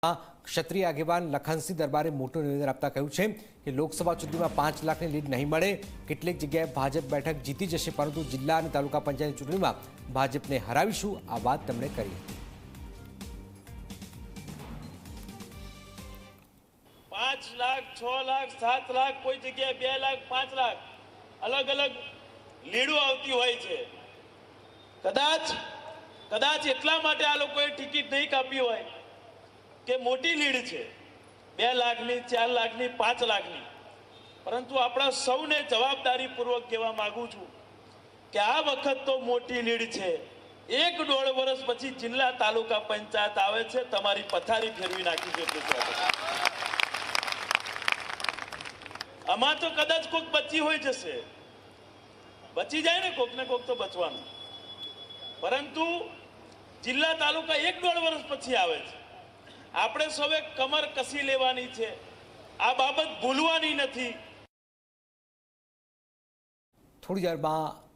ક્ષત્રિય આગેવાન લખનસિંહ દરબારે મોટું નિવેદન આપતા કહ્યું છે કે લોકસભા ચૂંટણીમાં 5 લાખની લીડ નહીં મળે, કેટલીક જગ્યાએ ભાજપ બેઠક જીતી જશે, પરંતુ જિલ્લા અને તાલુકા પંચાયત ચૂંટણીમાં ભાજપને હરાવીશું, આ વાત તેમણે કરી હતી। 5 લાખ, 6 લાખ, 7 લાખ, કોઈ જગ્યાએ 2 લાખ, 5 લાખ અલગ અલગ લીડો આવતી હોય છે। કદાચ એટલા માટે આ લોકોએ ટિકિટ નહીં કાપી હોય કે મોટી લીડ છે, 2 લાખની, 4 લાખની, 5 લાખની, પરંતુ આપણા સૌને જવાબદારીપૂર્વક કહેવા માંગુ છું કે આ વખત તો મોટી લીડ છે। 1-1.5 વર્ષ પછી જિલ્લા તાલુકા પંચાયત આવે છે, તમારી પથારી ફેરવી નાખી છે। આમાં તો કદાચ કોક બચી હોય જશે, બચી જાય ને કોક ને કોક તો બચવાનું, પરંતુ જિલ્લા તાલુકા 1-1.5 વર્ષ પછી આવે છે। આપણે સૌએ કમર કસી લેવાની છે, આ બાબત ભૂલવાની નથી। થોડી દેરમાં